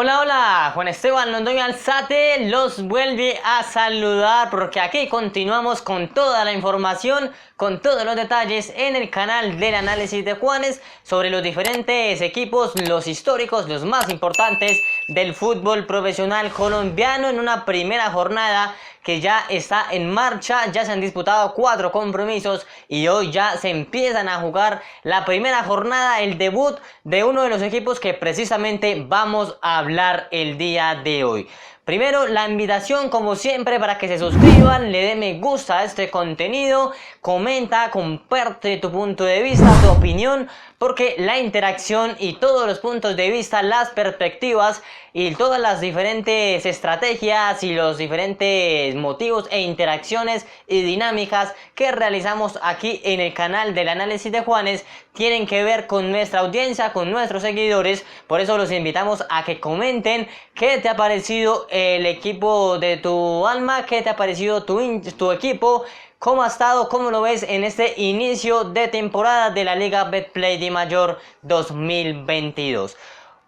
Hola, hola, Juan Esteban Londoño Alzate los vuelve a saludar porque aquí continuamos con toda la información, con todos los detalles en el canal del análisis de Juanes sobre los diferentes equipos, los históricos, los más importantes del fútbol profesional colombiano en una primera jornada que ya está en marcha. Ya se han disputado 4 compromisos y hoy ya se empiezan a jugar la primera jornada, el debut de uno de los equipos que precisamente vamos a hablar el día de hoy. Primero, la invitación como siempre para que se suscriban, le den me gusta a este contenido, comenta, comparte tu punto de vista, tu opinión, porque la interacción y todos los puntos de vista, las perspectivas y todas las diferentes estrategias y los diferentes motivos e interacciones y dinámicas que realizamos aquí en el canal del análisis de Juanes tienen que ver con nuestra audiencia, con nuestros seguidores. Por eso los invitamos a que comenten qué te ha parecido el equipo de tu alma, qué te ha parecido tu equipo, cómo ha estado, cómo lo ves en este inicio de temporada de la Liga Betplay Dimayor 2022.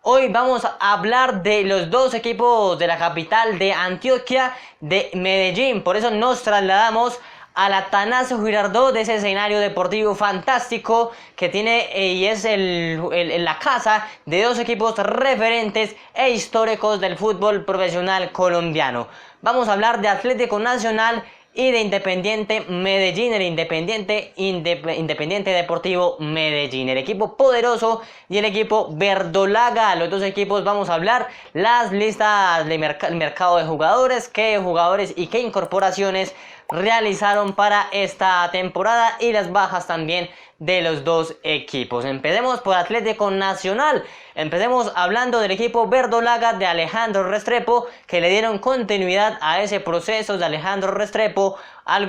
Hoy vamos a hablar de los dos equipos de la capital de Antioquia, de Medellín. Por eso nos trasladamos al Atanasio Girardot, de ese escenario deportivo fantástico que tiene y es la casa de dos equipos referentes e históricos del fútbol profesional colombiano. Vamos a hablar de Atlético Nacional y de Independiente Medellín, el Independiente Deportivo Medellín, el equipo poderoso y el equipo verdolaga. Los dos equipos vamos a hablar las listas de mercado de jugadores, qué jugadores y qué incorporaciones realizaron para esta temporada y las bajas también de los dos equipos. Empecemos por Atlético Nacional. Empecemos hablando del equipo verdolaga de Alejandro Restrepo, que le dieron continuidad a ese proceso de Alejandro Restrepo,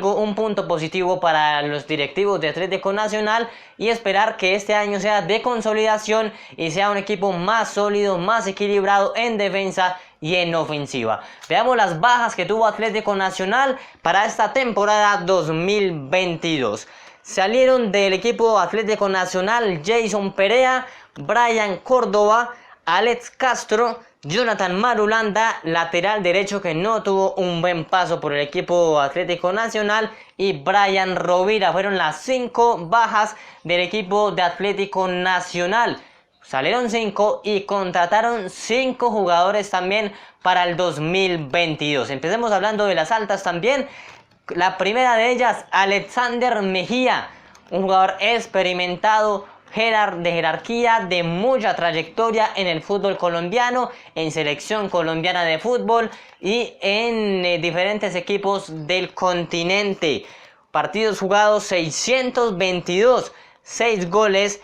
un punto positivo para los directivos de Atlético Nacional, y esperar que este año sea de consolidación y sea un equipo más sólido, más equilibrado en defensa y en ofensiva. Veamos las bajas que tuvo Atlético Nacional para esta temporada 2022. Salieron del equipo Atlético Nacional Jason Perea, Brian Córdoba, Alex Castro, Jonathan Marulanda, lateral derecho que no tuvo un buen paso por el equipo Atlético Nacional, y Brian Rovira. Fueron las 5 bajas del equipo de Atlético Nacional. Salieron 5 y contrataron 5 jugadores también para el 2022. Empecemos hablando de las altas también. La primera de ellas, Alexander Mejía, un jugador experimentado, de jerarquía, de mucha trayectoria en el fútbol colombiano, en selección colombiana de fútbol y en diferentes equipos del continente. Partidos jugados 622, 6 goles.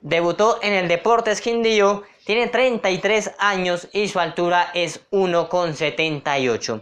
Debutó en el Deportes Quindío, tiene 33 años y su altura es 1,78.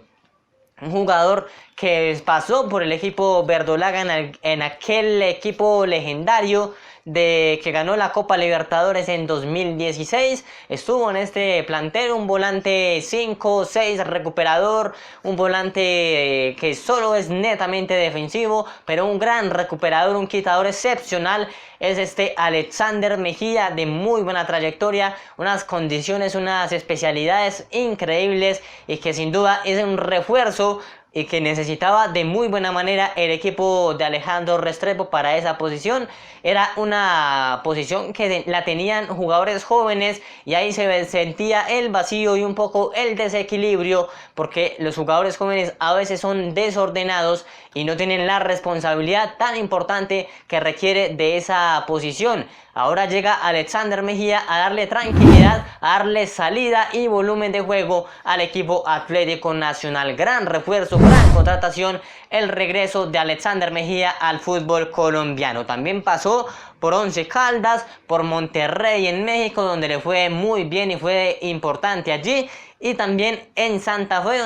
Un jugador que pasó por el equipo verdolaga en aquel equipo legendario que ganó la Copa Libertadores en 2016. Estuvo en este plantel, un volante 5-6 recuperador, un volante que solo es netamente defensivo, pero un gran recuperador, un quitador excepcional. Es este Alexander Mejía, de muy buena trayectoria, unas condiciones, unas especialidades increíbles, y que sin duda es un refuerzo y que necesitaba de muy buena manera el equipo de Alejandro Restrepo para esa posición. Era una posición que la tenían jugadores jóvenes y ahí se sentía el vacío y un poco el desequilibrio, porque los jugadores jóvenes a veces son desordenados y no tienen la responsabilidad tan importante que requiere de esa posición. Ahora llega Alexander Mejía a darle tranquilidad, a darle salida y volumen de juego al equipo Atlético Nacional. Gran refuerzo, gran contratación, el regreso de Alexander Mejía al fútbol colombiano. También pasó por Once Caldas, por Monterrey en México, donde le fue muy bien y fue importante allí. Y también en Santa Fe,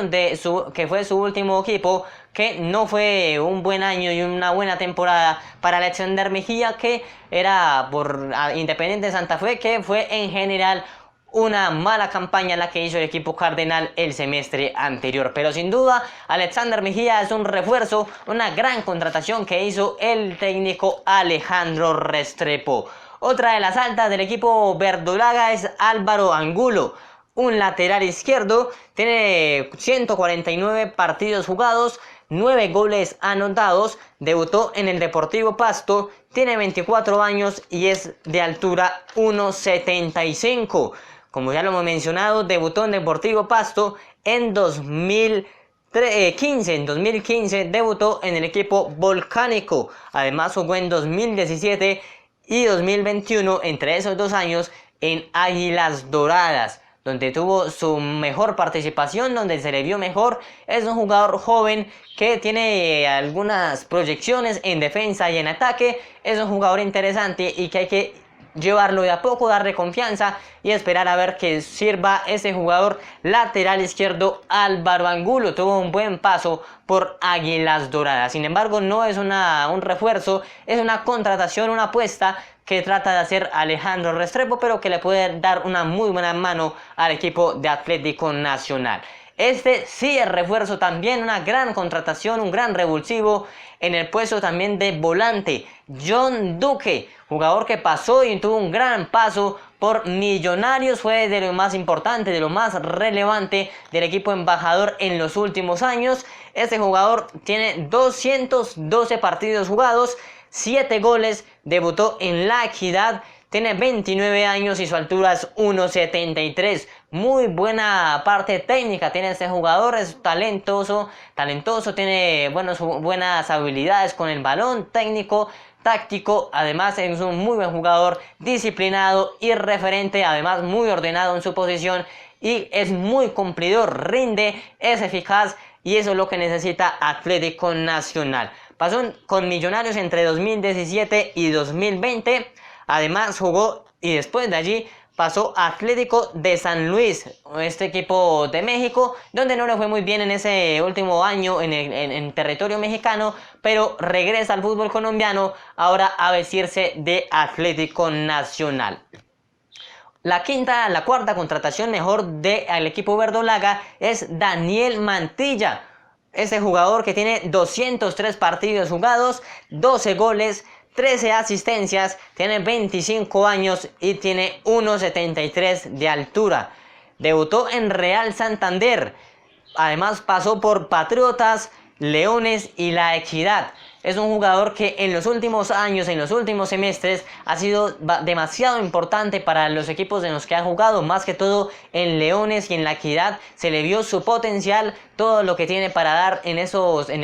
que fue su último equipo, que no fue un buen año y una buena temporada para Alexander Mejía, que era por Independiente Santa Fe, que fue en general una mala campaña la que hizo el equipo cardenal el semestre anterior. Pero sin duda Alexander Mejía es un refuerzo, una gran contratación que hizo el técnico Alejandro Restrepo. Otra de las altas del equipo verdolaga es Álvaro Angulo, un lateral izquierdo, tiene 149 partidos jugados, 9 goles anotados, debutó en el Deportivo Pasto, tiene 24 años y es de altura 1,75. Como ya lo hemos mencionado, debutó en Deportivo Pasto en 2015. En 2015 debutó en el equipo Volcánico. Además jugó en 2017 y 2021, entre esos 2 años, en Águilas Doradas, donde tuvo su mejor participación, donde se le vio mejor. Es un jugador joven que tiene algunas proyecciones en defensa y en ataque. Es un jugador interesante y que hay que llevarlo de a poco, darle confianza y esperar a ver que sirva ese jugador lateral izquierdo. Álvaro Angulo tuvo un buen paso por Águilas Doradas. Sin embargo, no es un refuerzo, es una contratación, una apuesta que trata de hacer Alejandro Restrepo, pero que le puede dar una muy buena mano al equipo de Atlético Nacional. Este sí es refuerzo también, una gran contratación, un gran revulsivo en el puesto también de volante. John Duque, jugador que pasó y tuvo un gran paso por Millonarios, fue de lo más importante, de lo más relevante del equipo embajador en los últimos años. Este jugador tiene 212 partidos jugados, 7 goles, debutó en La Equidad, tiene 29 años y su altura es 1,73. Muy buena parte técnica tiene este jugador, es talentoso, tiene buenas habilidades con el balón, técnico, táctico. Además es un muy buen jugador, disciplinado y referente, además muy ordenado en su posición y es muy cumplidor, rinde, es eficaz y eso es lo que necesita Atlético Nacional. Pasó con Millonarios entre 2017 y 2020. Además jugó y después de allí pasó a Atlético de San Luis, este equipo de México, donde no le fue muy bien en ese último año en territorio mexicano, pero regresa al fútbol colombiano ahora a vestirse de Atlético Nacional. La cuarta contratación mejor del equipo verdolaga es Daniel Mantilla. Ese jugador que tiene 203 partidos jugados, 12 goles, 13 asistencias, tiene 25 años y tiene 1,73 de altura. Debutó en Real Santander. Además pasó por Patriotas, Leones y La Equidad. Es un jugador que en los últimos años, en los últimos semestres, ha sido demasiado importante para los equipos en los que ha jugado. Más que todo en Leones y en La Equidad se le vio su potencial, todo lo que tiene para dar en el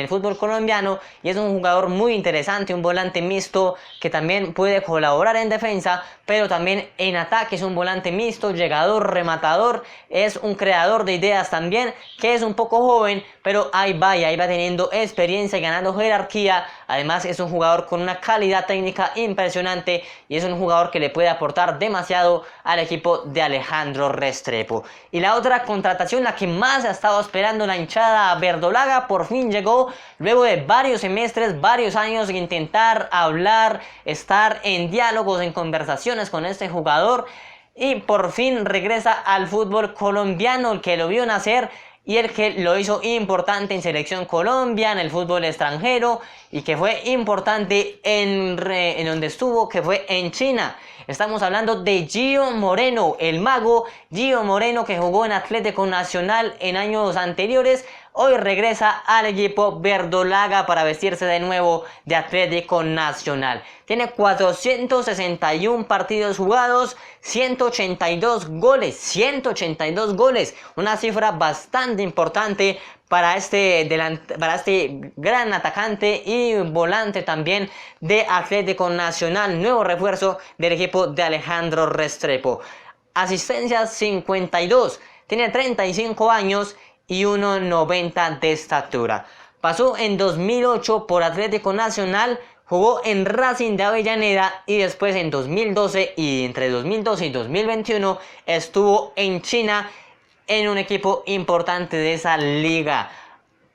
fútbol colombiano. Y es un jugador muy interesante, un volante mixto que también puede colaborar en defensa, pero también en ataque. Es un volante mixto, llegador, rematador. Es un creador de ideas también, que es un poco joven, pero ahí va teniendo experiencia y ganando jerarquía. Además es un jugador con una calidad técnica impresionante y es un jugador que le puede aportar demasiado al equipo de Alejandro Restrepo. Y la otra contratación, la que más ha estado esperando la hinchada verdolaga, por fin llegó luego de varios semestres, varios años de intentar hablar, estar en diálogos, en conversaciones con este jugador, y por fin regresa al fútbol colombiano, el que lo vio nacer y el que lo hizo importante en Selección Colombia, en el fútbol extranjero, y que fue importante en donde estuvo, que fue en China. Estamos hablando de Gio Moreno, el mago Gio Moreno, que jugó en Atlético Nacional en años anteriores. Hoy regresa al equipo verdolaga para vestirse de nuevo de Atlético Nacional. Tiene 461 partidos jugados, 182 goles, una cifra bastante importante para este gran atacante y volante también de Atlético Nacional, nuevo refuerzo del equipo de Alejandro Restrepo. Asistencias 52, tiene 35 años y 1,90 de estatura. Pasó en 2008 por Atlético Nacional, jugó en Racing de Avellaneda y después en 2012 y entre 2012 y 2021 estuvo en China en un equipo importante de esa liga.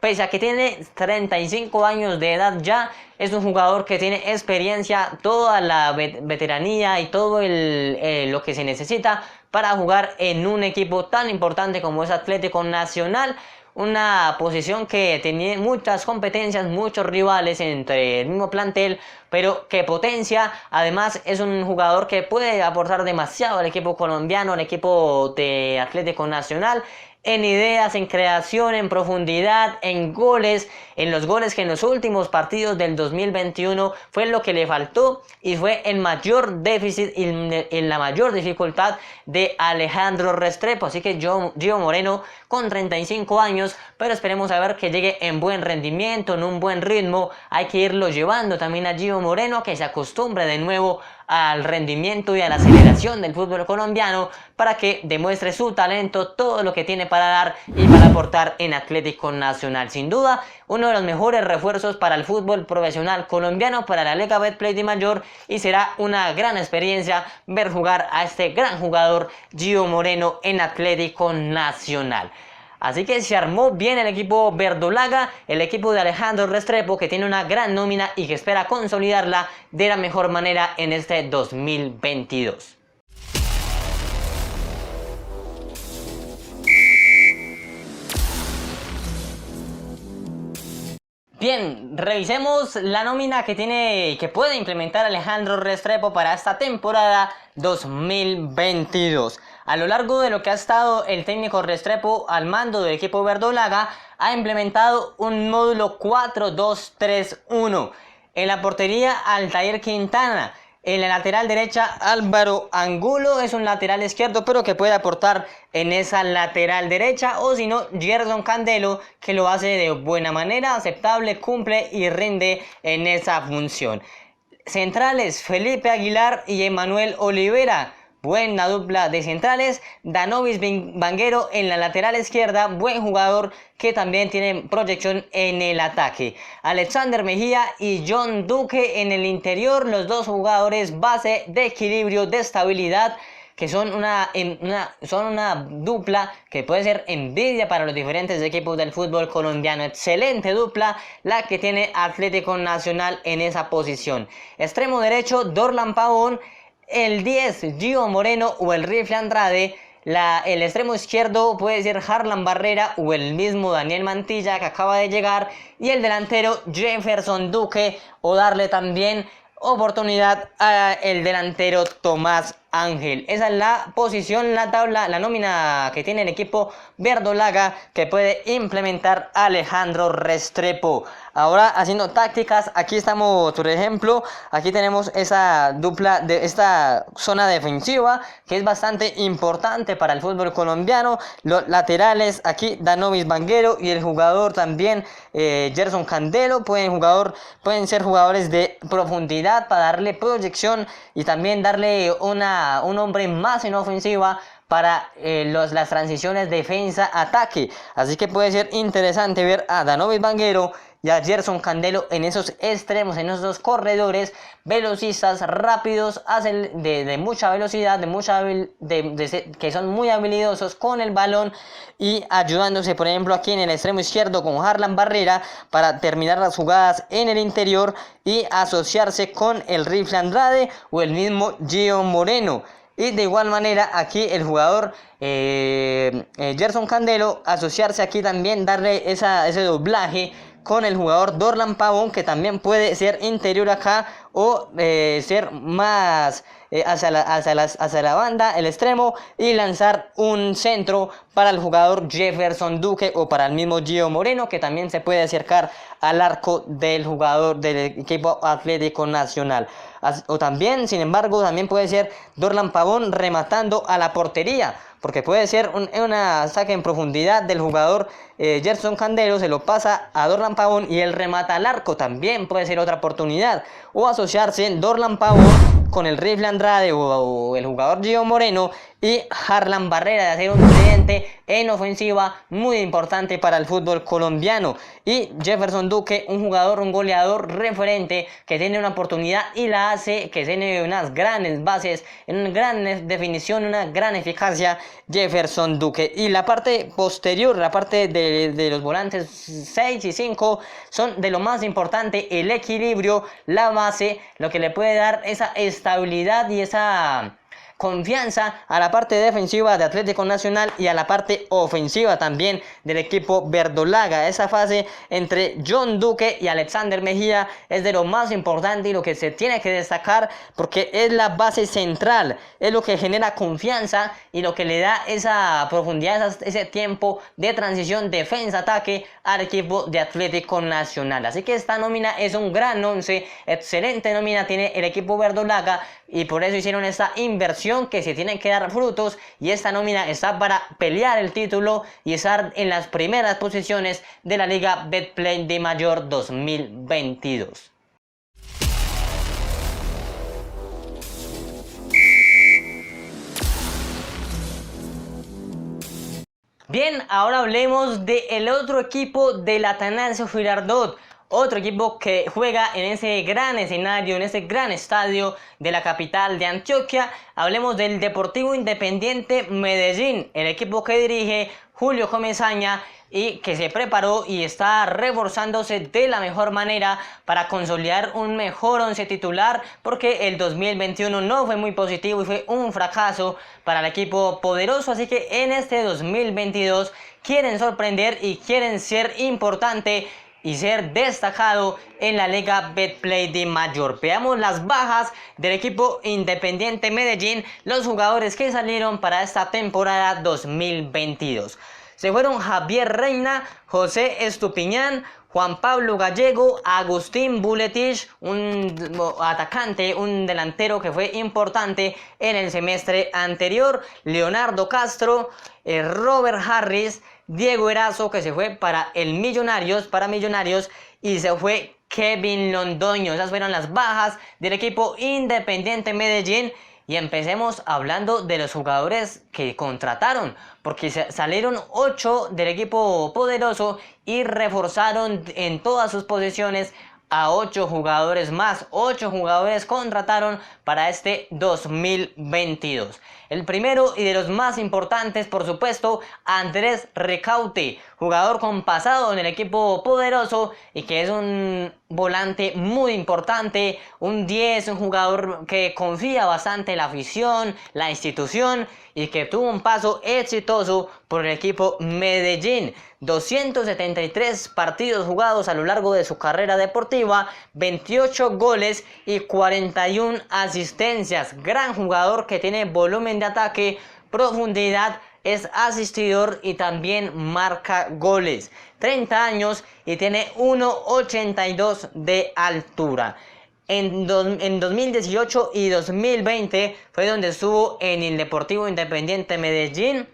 Pese a que tiene 35 años de edad ya, es un jugador que tiene experiencia, toda la veteranía y todo lo que se necesita para jugar en un equipo tan importante como es Atlético Nacional. una posición que tenía muchas competencias, muchos rivales entre el mismo plantel, pero que potencia. Además es un jugador que puede aportar demasiado al equipo colombiano, al equipo de Atlético Nacional, en ideas, en creación, en profundidad, en goles, en los goles que en los últimos partidos del 2021 fue lo que le faltó y fue el mayor déficit y en la mayor dificultad de Alejandro Restrepo. Así que Gio Moreno con 35 años, pero esperemos a ver que llegue en buen rendimiento, en un buen ritmo. Hay que irlo llevando también a Gio Moreno, que se acostumbre de nuevo al rendimiento y a la aceleración del fútbol colombiano para que demuestre su talento, todo lo que tiene para dar y para aportar en Atlético Nacional. Sin duda, uno de los mejores refuerzos para el fútbol profesional colombiano, para la Liga Betplay de Mayor, y será una gran experiencia ver jugar a este gran jugador Gio Moreno en Atlético Nacional. Así que se armó bien el equipo verdolaga, el equipo de Alejandro Restrepo, que tiene una gran nómina y que espera consolidarla de la mejor manera en este 2022. Bien, revisemos la nómina que puede implementar Alejandro Restrepo para esta temporada 2022. A lo largo de lo que ha estado el técnico Restrepo al mando del equipo verdolaga, ha implementado un módulo 4-2-3-1. En la portería, Altair Quintana. En la lateral derecha, Álvaro Angulo, es un lateral izquierdo, pero que puede aportar en esa lateral derecha. O si no, Gerson Candelo, que lo hace de buena manera, aceptable, cumple y rinde en esa función. Centrales, Felipe Aguilar y Emanuel Olivera. Buena dupla de centrales. Danovis Vanguero en la lateral izquierda, buen jugador que también tiene proyección en el ataque. Alexander Mejía y John Duque en el interior, los dos jugadores base de equilibrio, de estabilidad, que son una dupla que puede ser envidia para los diferentes equipos del fútbol colombiano. Excelente dupla la que tiene Atlético Nacional en esa posición. Extremo derecho, Dorlan Pavón. El 10, Gio Moreno o el Rifle Andrade. El extremo izquierdo puede ser Harlan Barrera o el mismo Daniel Mantilla, que acaba de llegar. Y el delantero, Jefferson Duque, o darle también oportunidad al delantero Tomás Ángel. Esa es la posición, la tabla, la nómina que tiene el equipo verdolaga que puede implementar Alejandro Restrepo. Ahora haciendo tácticas, aquí estamos, por ejemplo, aquí tenemos esa dupla de esta zona defensiva que es bastante importante para el fútbol colombiano. Los laterales, aquí Danovis Vanguero y el jugador también Gerson Candelo pueden ser jugadores de profundidad para darle proyección y también darle un hombre más en ofensiva para las transiciones defensa-ataque. Así que puede ser interesante ver a Danovis Vanguero y a Gerson Candelo en esos extremos, en esos dos corredores velocistas, rápidos, de mucha velocidad, que son muy habilidosos con el balón y ayudándose, por ejemplo, aquí en el extremo izquierdo con Harlan Barrera para terminar las jugadas en el interior y asociarse con el Rifle Andrade o el mismo Gio Moreno. Y de igual manera aquí el jugador Gerson Candelo, asociarse aquí también, darle ese doblaje con el jugador Dorlan Pavón, que también puede ser interior acá o ser más hacia la banda, el extremo, y lanzar un centro para el jugador Jefferson Duque o para el mismo Gio Moreno, que también se puede acercar al arco del jugador del equipo Atlético Nacional. O también, sin embargo, también puede ser Dorlan Pavón rematando a la portería, porque puede ser un saque en profundidad del jugador Gerson Candelo, se lo pasa a Dorlan Pavón y él remata al arco. También puede ser otra oportunidad. O asociarse Dorlan Pavón con el Rifle Andrade o el jugador Gio Moreno y Harlan Barrera, de hacer un tridente en ofensiva muy importante para el fútbol colombiano. Y Jefferson Duque, un jugador, un goleador referente que tiene una oportunidad y la hace, que tiene unas grandes bases, una gran definición, una gran eficacia, Jefferson Duque. Y la parte posterior, la parte de los volantes 6 y 5 son de lo más importante, el equilibrio, la base, lo que le puede dar esa estabilidad y esa confianza a la parte defensiva de Atlético Nacional y a la parte ofensiva también del equipo verdolaga. Esa fase entre John Duque y Alexander Mejía es de lo más importante y lo que se tiene que destacar, porque es la base central, es lo que genera confianza y lo que le da esa profundidad, ese tiempo de transición defensa-ataque al equipo de Atlético Nacional. Así que esta nómina es un gran once, excelente nómina tiene el equipo verdolaga, y por eso hicieron esta inversión que se tienen que dar frutos, y esta nómina está para pelear el título y estar en las primeras posiciones de la Liga Betplay de Mayor 2022. Bien, ahora hablemos del otro equipo del Atanasio Girardot. Otro equipo que juega en ese gran escenario, en ese gran estadio de la capital de Antioquia. Hablemos del Deportivo Independiente Medellín, el equipo que dirige Julio Comesaña y que se preparó y está reforzándose de la mejor manera para consolidar un mejor once titular, porque el 2021 no fue muy positivo y fue un fracaso para el equipo poderoso. Así que en este 2022 quieren sorprender y quieren ser importante y ser destacado en la Liga Betplay de Mayor. Veamos las bajas del equipo Independiente Medellín, los jugadores que salieron para esta temporada 2022. Se fueron Javier Reina, José Estupiñán, Juan Pablo Gallego, Agustín Buletich, un atacante, un delantero que fue importante en el semestre anterior, Leonardo Castro, Robert Harris, Diego Erazo, que se fue para Millonarios, y se fue Kevin Londoño. Esas fueron las bajas del equipo Independiente Medellín. Y empecemos hablando de los jugadores que contrataron, porque salieron 8 del equipo poderoso y reforzaron en todas sus posiciones a 8 jugadores más. 8 jugadores contrataron para este 2022. El primero y de los más importantes, por supuesto, Andrés Ricaurte, jugador con pasado en el equipo poderoso y que es un volante muy importante, un 10, un jugador que confía bastante en la afición, la institución, y que tuvo un paso exitoso por el equipo Medellín. 273 partidos jugados a lo largo de su carrera deportiva, 28 goles y 41 asistencias. Gran jugador que tiene volumen de ataque, profundidad, es asistidor y también marca goles. 30 años y tiene 1,82 de altura. En 2018 y 2020 fue donde estuvo en el Deportivo Independiente Medellín.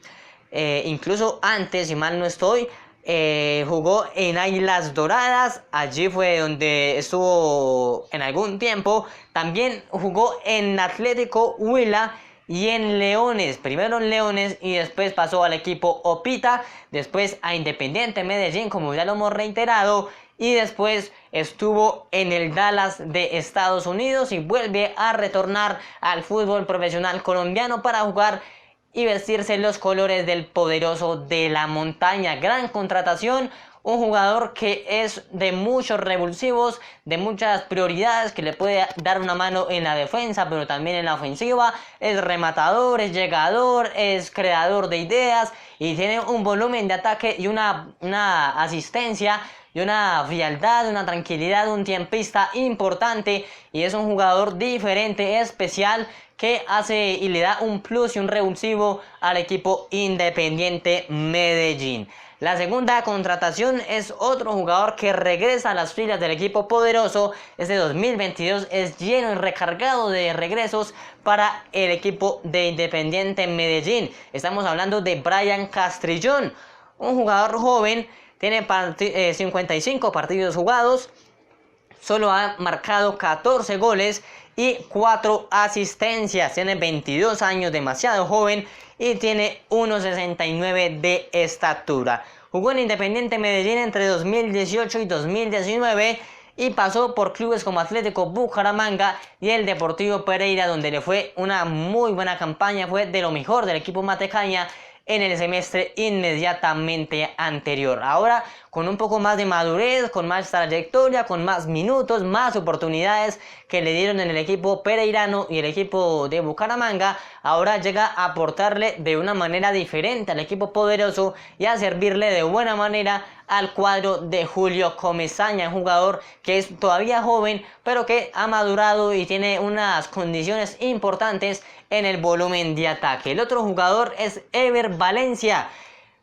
Incluso antes, si mal no estoy, jugó en Águilas Doradas. Allí fue donde estuvo en algún tiempo. También jugó en Atlético Huila y en Leones. Primero en Leones y después pasó al equipo Opita. Después a Independiente Medellín, como ya lo hemos reiterado. Y después estuvo en el Dallas de Estados Unidos y vuelve a retornar al fútbol profesional colombiano para jugar y vestirse los colores del poderoso de la montaña. Gran contratación, un jugador que es de muchos revulsivos, de muchas prioridades, que le puede dar una mano en la defensa, pero también en la ofensiva. Es rematador, es llegador, es creador de ideas y tiene un volumen de ataque y una asistencia y una frialdad, una tranquilidad, un tiempista importante, y es un jugador diferente, especial, que hace y le da un plus y un revulsivo al equipo Independiente Medellín. La segunda contratación es otro jugador que regresa a las filas del equipo poderoso. Este 2022 es lleno y recargado de regresos para el equipo de Independiente Medellín. Estamos hablando de Brian Castrillón, un jugador joven. Tiene 55 partidos jugados, solo ha marcado 14 goles y 4 asistencias. Tiene 22 años, demasiado joven, y tiene 1,69 de estatura. Jugó en Independiente Medellín entre 2018 y 2019 y pasó por clubes como Atlético Bucaramanga y el Deportivo Pereira, donde le fue una muy buena campaña. Fue de lo mejor del equipo matecaña en el semestre inmediatamente anterior. Ahora con un poco más de madurez, con más trayectoria, con más minutos, más oportunidades que le dieron en el equipo pereirano y el equipo de Bucaramanga, ahora llega a aportarle de una manera diferente al equipo poderoso y a servirle de buena manera al cuadro de Julio Comesaña, un jugador que es todavía joven, pero que ha madurado y tiene unas condiciones importantes en el volumen de ataque. El otro jugador es Ever Valencia.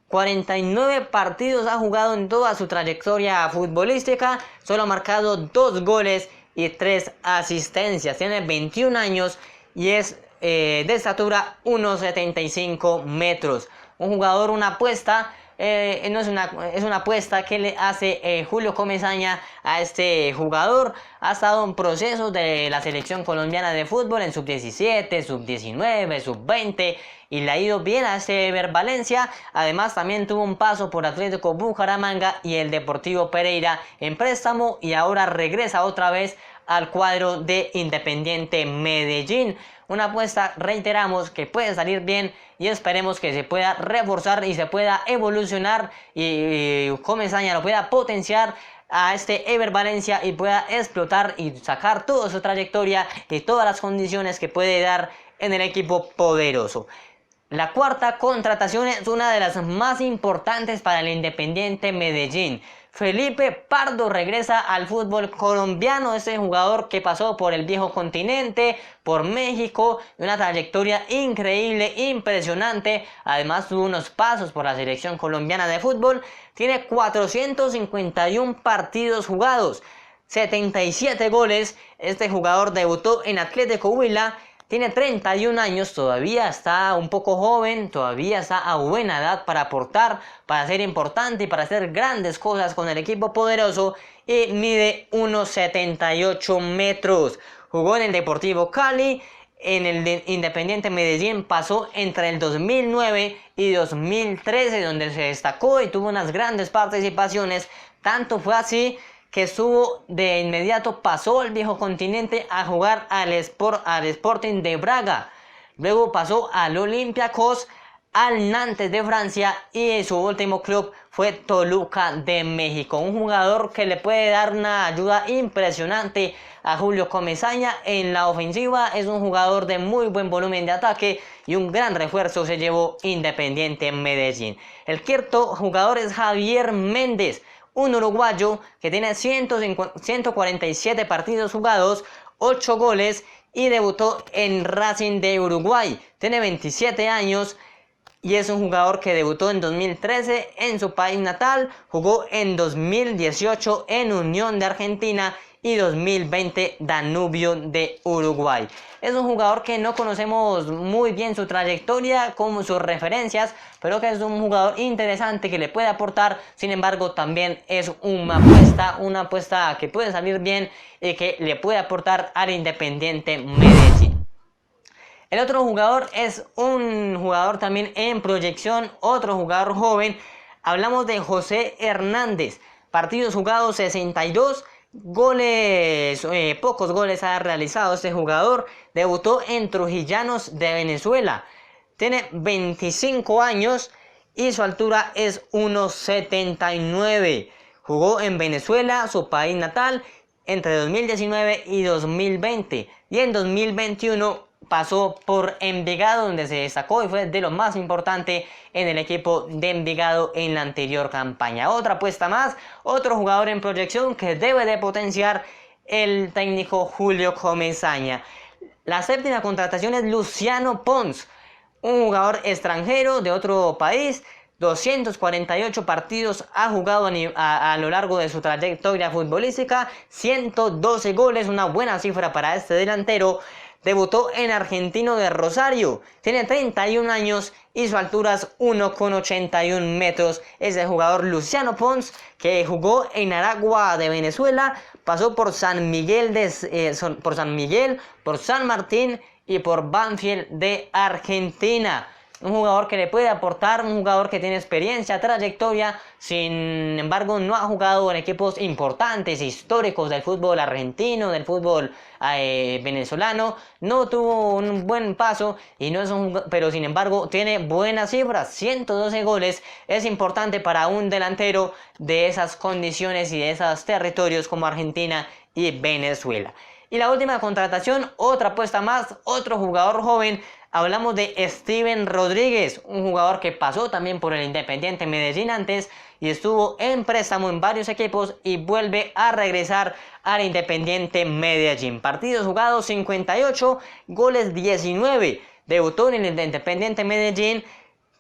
49 partidos ha jugado en toda su trayectoria futbolística, solo ha marcado 2 goles y 3 asistencias. Tiene 21 años y es de estatura 1,75 metros. Un jugador, una apuesta. No es una apuesta que le hace Julio Comesaña a este jugador. Ha estado en proceso de la selección colombiana de fútbol en sub-17, sub-19, sub-20 y le ha ido bien a este Ever Valencia. Además también tuvo un paso por Atlético Bucaramanga y el Deportivo Pereira en préstamo y ahora regresa otra vez al cuadro de Independiente Medellín. Una apuesta, reiteramos, que puede salir bien y esperemos que se pueda reforzar y se pueda evolucionar y Comesaña lo pueda potenciar a este Ever Valencia y pueda explotar y sacar toda su trayectoria y todas las condiciones que puede dar en el equipo poderoso. La cuarta contratación es una de las más importantes para el Independiente Medellín. Felipe Pardo regresa al fútbol colombiano, este jugador que pasó por el viejo continente, por México, una trayectoria increíble, impresionante. Además tuvo unos pasos por la selección colombiana de fútbol. Tiene 451 partidos jugados, 77 goles. Este jugador debutó en Atlético Huila. Tiene 31 años, todavía está un poco joven, todavía está a buena edad para aportar, para ser importante y para hacer grandes cosas con el equipo poderoso y mide 1,78 metros. Jugó en el Deportivo Cali, en el Independiente Medellín pasó entre el 2009 y 2013 donde se destacó y tuvo unas grandes participaciones, tanto fue así que estuvo de inmediato, pasó al viejo continente a jugar al Sporting de Braga. Luego pasó al Olympiacos, al Nantes de Francia y su último club fue Toluca de México. Un jugador que le puede dar una ayuda impresionante a Julio Comesaña en la ofensiva. Es un jugador de muy buen volumen de ataque y un gran refuerzo se llevó Independiente Medellín. El cuarto jugador es Javier Méndez, un uruguayo que tiene 147 partidos jugados, 8 goles y debutó en Racing de Uruguay. Tiene 27 años y es un jugador que debutó en 2013 en su país natal, jugó en 2018 en Unión de Argentina y 2020 Danubio de Uruguay. Es un jugador que no conocemos muy bien su trayectoria, como sus referencias, pero que es un jugador interesante que le puede aportar. Sin embargo, también es una apuesta que puede salir bien y que le puede aportar al Independiente Medellín. El otro jugador es un jugador también en proyección, otro jugador joven. Hablamos de José Hernández. Partidos jugados 62 goles, pocos goles ha realizado este jugador. Debutó en Trujillanos de Venezuela. Tiene 25 años y su altura es 1,79. Jugó en Venezuela, su país natal, entre 2019 y 2020. Y en 2021 pasó por Envigado, donde se destacó y fue de lo más importante en el equipo de Envigado en la anterior campaña. Otra apuesta más, otro jugador en proyección que debe de potenciar el técnico Julio Comesaña. La séptima contratación es Luciano Pons, un jugador extranjero de otro país. 248 partidos ha jugado a lo largo de su trayectoria futbolística, 112 goles, una buena cifra para este delantero. Debutó en Argentino de Rosario, tiene 31 años y su altura es 1,81 metros. Es el jugador Luciano Pons, que jugó en Aragua de Venezuela, pasó por San Miguel, por San Martín y por Banfield de Argentina. un jugador que le puede aportar, un jugador que tiene experiencia, trayectoria, sin embargo no ha jugado en equipos importantes, históricos del fútbol argentino, del fútbol venezolano, no tuvo un buen paso y no es pero sin embargo tiene buenas cifras, 112 goles, es importante para un delantero de esas condiciones y de esos territorios como Argentina y Venezuela. Y la última contratación, otra apuesta más, otro jugador joven. Hablamos de Steven Rodríguez, un jugador que pasó también por el Independiente Medellín antes y estuvo en préstamo en varios equipos y vuelve a regresar al Independiente Medellín. Partidos jugados 58, goles 19. Debutó en el Independiente Medellín,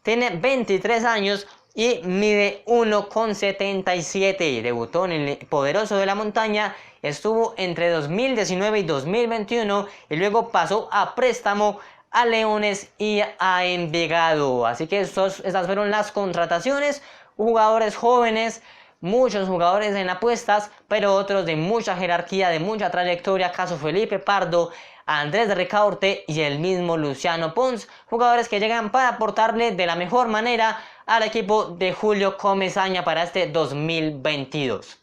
tiene 23 años y mide 1,77. Debutó en el Poderoso de la Montaña. Estuvo entre 2019 y 2021 y luego pasó a préstamo a Leones y a Envigado. Así que estas fueron las contrataciones. Jugadores jóvenes, muchos jugadores en apuestas, pero otros de mucha jerarquía, de mucha trayectoria. Caso Felipe Pardo, Andrés Ricaurte y el mismo Luciano Pons. Jugadores que llegan para aportarle de la mejor manera al equipo de Julio Comesaña para este 2022.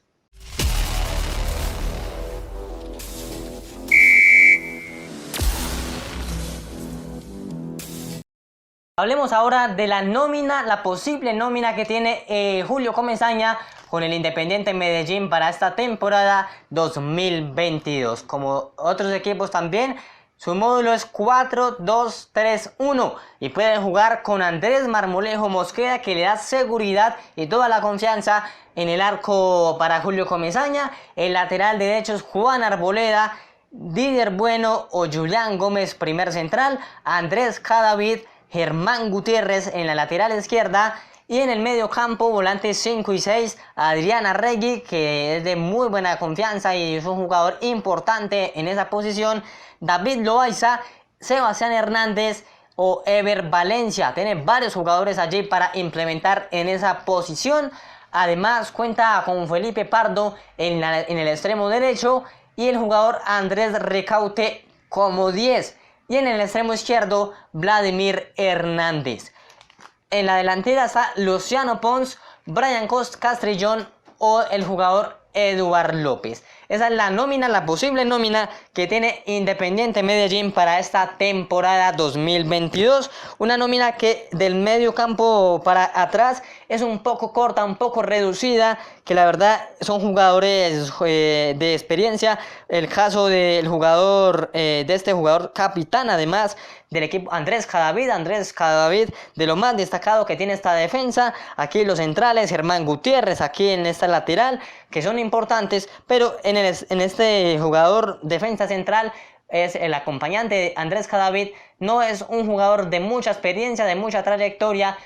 Hablemos ahora de la nómina, la posible nómina que tiene Julio Comesaña con el Independiente Medellín para esta temporada 2022. Como otros equipos también, su módulo es 4-2-3-1 y puede jugar con Andrés Marmolejo Mosquera, que le da seguridad y toda la confianza en el arco para Julio Comesaña. El lateral derecho es Juan Arboleda, Didier Bueno o Julián Gómez primer central, Andrés Cadavid, Germán Gutiérrez en la lateral izquierda y en el medio campo volantes 5 y 6 Adrián Arregui, que es de muy buena confianza y es un jugador importante en esa posición, David Loaiza, Sebastián Hernández o Ever Valencia. Tiene varios jugadores allí para implementar en esa posición. Además cuenta con Felipe Pardo en el extremo derecho y el jugador Andrés Ricaurte como 10. Y en el extremo izquierdo, Vladimir Hernández. En la delantera está Luciano Pons, Brian Castrillón o el jugador Eduard López. Esa es la nómina, la posible nómina que tiene Independiente Medellín para esta temporada 2022. Una nómina que del medio campo para atrás es un poco corta, un poco reducida, que la verdad son jugadores de experiencia. El caso del jugador, de este jugador capitán además del equipo, Andrés Cadavid, de lo más destacado que tiene esta defensa. Aquí los centrales, Germán Gutiérrez, aquí en esta lateral, que son importantes, pero en este jugador defensa central es el acompañante de Andrés Cadavid. No es un jugador de mucha experiencia, de mucha trayectoria.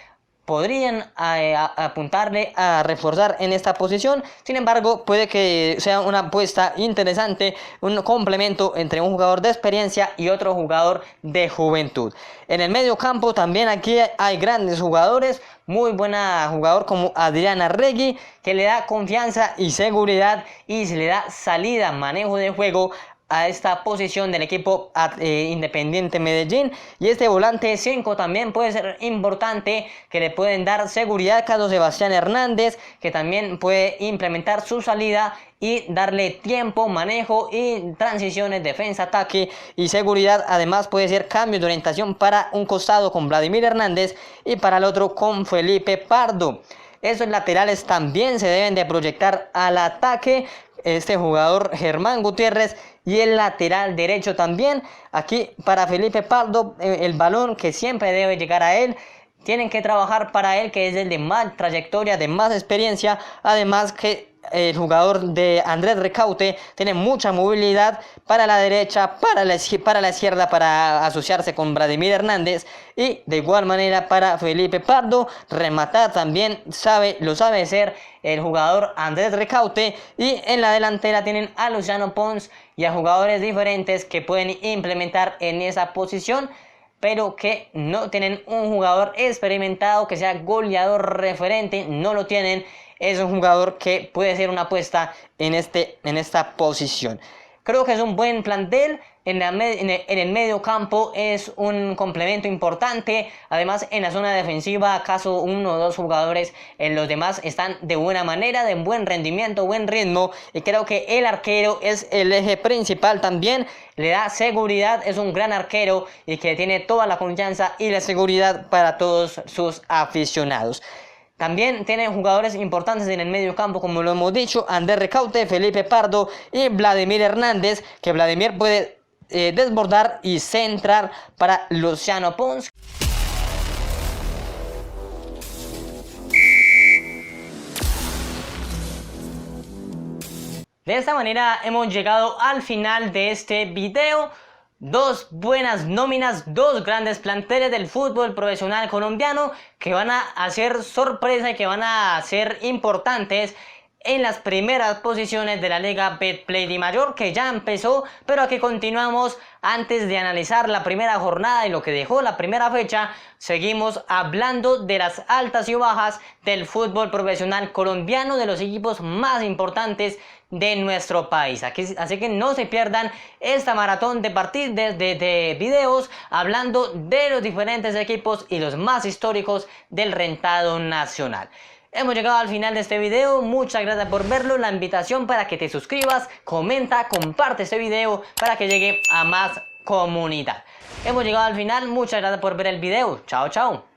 Podrían apuntarle a reforzar en esta posición. Sin embargo, puede que sea una apuesta interesante, un complemento entre un jugador de experiencia y otro jugador de juventud. En el medio campo también aquí hay grandes jugadores. Muy buena jugador como Adrián Arregui, que le da confianza y seguridad y se le da salida, manejo de juego a esta posición del equipo Independiente Medellín. Y este volante 5 también puede ser importante, que le pueden dar seguridad. Caso Sebastián Hernández, que también puede implementar su salida y darle tiempo, manejo y transiciones, defensa, ataque y seguridad. Además puede ser cambio de orientación para un costado con Vladimir Hernández y para el otro con Felipe Pardo. Esos laterales también se deben de proyectar al ataque. Este jugador Germán Gutiérrez y el lateral derecho también. Aquí para Felipe Pardo, el balón que siempre debe llegar a él. Tienen que trabajar para él, que es el de más trayectoria, de más experiencia. Además que el jugador de Andrés Ricaurte tiene mucha movilidad para la derecha, para la izquierda, para asociarse con Vladimir Hernández. Y de igual manera para Felipe Pardo, rematar también lo sabe hacer el jugador Andrés Ricaurte. Y en la delantera tienen a Luciano Pons y a jugadores diferentes que pueden implementar en esa posición, pero que no tienen un jugador experimentado que sea goleador referente. No lo tienen. Es un jugador que puede ser una apuesta en esta posición. Creo que es un buen plantel. en el medio campo es un complemento importante. Además, en la zona defensiva, acaso uno o dos jugadores, los demás están de buena manera, de buen rendimiento, buen ritmo. Y creo que el arquero es el eje principal también. Le da seguridad, es un gran arquero y que tiene toda la confianza y la seguridad para todos sus aficionados. También tiene jugadores importantes en el medio campo, como lo hemos dicho: Ander Ricaurte, Felipe Pardo y Vladimir Hernández, que Vladimir puede desbordar y centrar para Luciano Pons. De esta manera hemos llegado al final de este video. Dos buenas nóminas, dos grandes planteles del fútbol profesional colombiano que van a hacer sorpresa y que van a ser importantes en las primeras posiciones de la Liga Betplay Dimayor, que ya empezó, pero aquí continuamos. Antes de analizar la primera jornada y lo que dejó la primera fecha, seguimos hablando de las altas y bajas del fútbol profesional colombiano, de los equipos más importantes de nuestro país. Así que no se pierdan esta maratón de videos hablando de los diferentes equipos y los más históricos del rentado nacional. Hemos llegado al final de este video, muchas gracias por verlo. La invitación para que te suscribas, comenta, comparte este video para que llegue a más comunidad. Hemos llegado al final, muchas gracias por ver el video. Chao, chao.